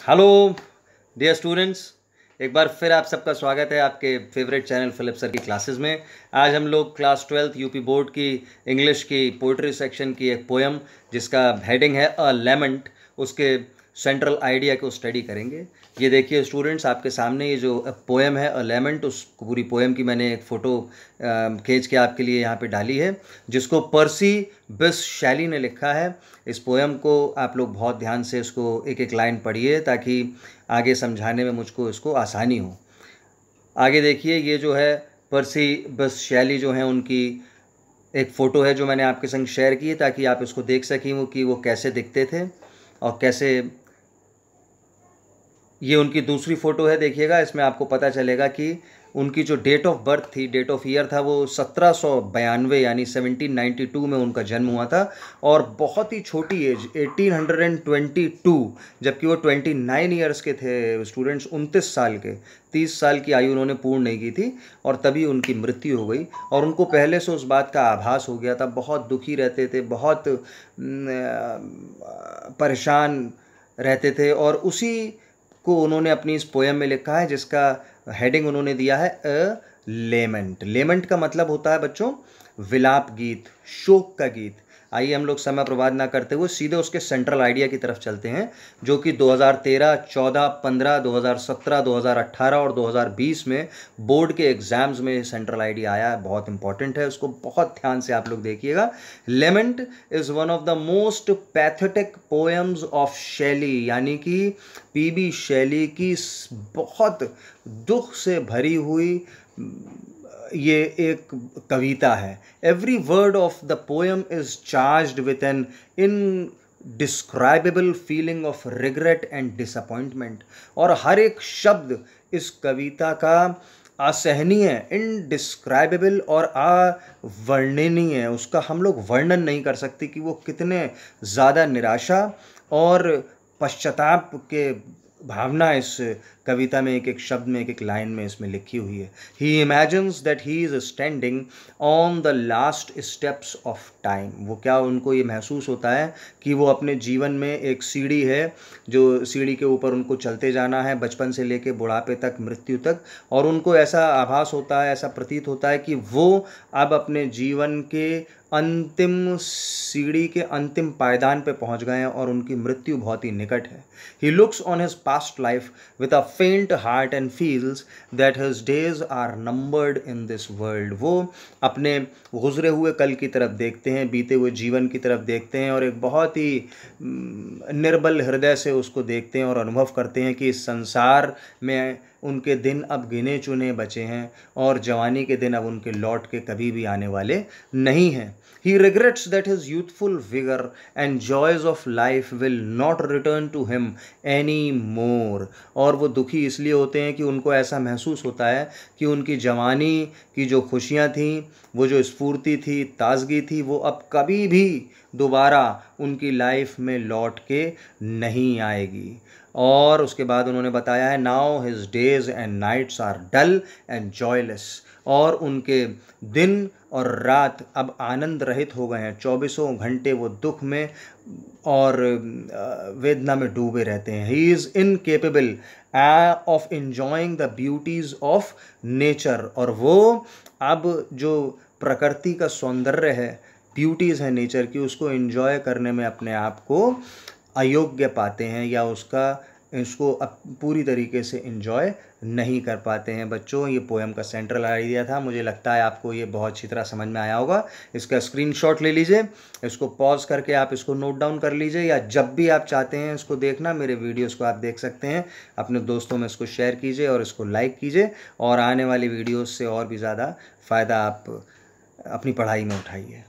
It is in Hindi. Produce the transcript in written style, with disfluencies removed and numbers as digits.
हेलो डियर स्टूडेंट्स, एक बार फिर आप सबका स्वागत है आपके फेवरेट चैनल फिलिप सर की क्लासेस में। आज हम लोग क्लास 12th यूपी बोर्ड की इंग्लिश की पोइट्री सेक्शन की एक पोएम जिसका हेडिंग है अ लेमेंट, उसके सेंट्रल आइडिया को स्टडी करेंगे। ये देखिए स्टूडेंट्स, आपके सामने ये जो पोएम है अ लेमेंट, उस पूरी पोएम की मैंने एक फ़ोटो खींच के आपके लिए यहाँ पे डाली है, जिसको पर्सी बिस शैली ने लिखा है। इस पोएम को आप लोग बहुत ध्यान से इसको एक एक लाइन पढ़िए ताकि आगे समझाने में मुझको इसको आसानी हो। आगे देखिए, ये जो है पर्सी बिस शैली जो है उनकी एक फ़ोटो है जो मैंने आपके संग शेयर की है ताकि आप इसको देख सकें कि वो कैसे दिखते थे और कैसे। ये उनकी दूसरी फ़ोटो है, देखिएगा, इसमें आपको पता चलेगा कि उनकी जो डेट ऑफ बर्थ थी, डेट ऑफ ईयर था, वो 1792 यानी 1792 में उनका जन्म हुआ था और बहुत ही छोटी एज 1822, जबकि वो 29 ईयर्स के थे स्टूडेंट्स, 29 साल के, 30 साल की आयु उन्होंने पूर्ण नहीं की थी और तभी उनकी मृत्यु हो गई। और उनको पहले से उस बात का आभास हो गया था, बहुत दुखी रहते थे, बहुत परेशान रहते थे और उसी को उन्होंने अपनी इस पोएम में लिखा है जिसका हेडिंग उन्होंने दिया है अ लेमेंट। लेमेंट का मतलब होता है बच्चों विलाप गीत, शोक का गीत। आइए हम लोग समय बर्बाद ना करते हुए सीधे उसके सेंट्रल आइडिया की तरफ चलते हैं, जो कि 2013, 14, 15, 2017, 2018 और 2020 में बोर्ड के एग्जाम्स में सेंट्रल आइडिया आया है। बहुत इंपॉर्टेंट है, उसको बहुत ध्यान से आप लोग देखिएगा। Lament is one of the most pathetic poems of Shelley, यानी कि पीबी शैली की बहुत दुख से भरी हुई ये एक कविता है। Every word of the poem is charged with an indescribable feeling of regret and disappointment. और हर एक शब्द इस कविता का असहनीय, इनडिस्क्राइबेबल और अवर्णनीय है। उसका हम लोग वर्णन नहीं कर सकते कि वो कितने ज़्यादा निराशा और पश्चाताप के भावना इस कविता में एक एक शब्द में, एक एक लाइन में इसमें लिखी हुई है। He imagines that he is standing on the last steps of time. वो क्या, उनको ये महसूस होता है कि वो अपने जीवन में एक सीढ़ी है, जो सीढ़ी के ऊपर उनको चलते जाना है बचपन से लेके बुढ़ापे तक, मृत्यु तक। और उनको ऐसा आभास होता है, ऐसा प्रतीत होता है कि वो अब अपने जीवन के अंतिम सीढ़ी के अंतिम पायदान पे पहुंच गए हैं और उनकी मृत्यु बहुत ही निकट है। He looks on his past life with a faint heart and feels that his days are numbered in this world. वो अपने गुजरे हुए कल की तरफ देखते हैं, बीते हुए जीवन की तरफ देखते हैं और एक बहुत ही निर्बल हृदय से उसको देखते हैं और अनुभव करते हैं कि इस संसार में उनके दिन अब गिने चुने बचे हैं और जवानी के दिन अब उनके लौट के कभी भी आने वाले नहीं हैं। He regrets that his youthful vigor and joys of life will not return to him anymore। और वो दुखी इसलिए होते हैं कि उनको ऐसा महसूस होता है कि उनकी जवानी की जो खुशियाँ थीं, वो जो स्फूर्ति थी, ताजगी थी, वो अब कभी भी दोबारा उनकी लाइफ में लौट के नहीं आएगी। और उसके बाद उन्होंने बताया है now his days and nights are dull and joyless. और उनके दिन और रात अब आनंद रहित हो गए हैं, 24 घंटे वो दुख में और वेदना में डूबे रहते हैं। He is incapable of enjoying the beauties of nature. और वो अब जो प्रकृति का सौंदर्य है, ब्यूटीज़ है नेचर की, उसको एंजॉय करने में अपने आप को अयोग्य पाते हैं या इसको पूरी तरीके से एंजॉय नहीं कर पाते हैं। बच्चों, ये पोएम का सेंट्रल आइडिया था। मुझे लगता है आपको ये बहुत अच्छी तरह समझ में आया होगा। इसका स्क्रीनशॉट ले लीजिए, इसको पॉज करके आप इसको नोट डाउन कर लीजिए, या जब भी आप चाहते हैं इसको देखना, मेरे वीडियोस को आप देख सकते हैं। अपने दोस्तों में इसको शेयर कीजिए और इसको लाइक कीजिए और आने वाली वीडियोस से और भी ज़्यादा फ़ायदा आप अपनी पढ़ाई में उठाइए।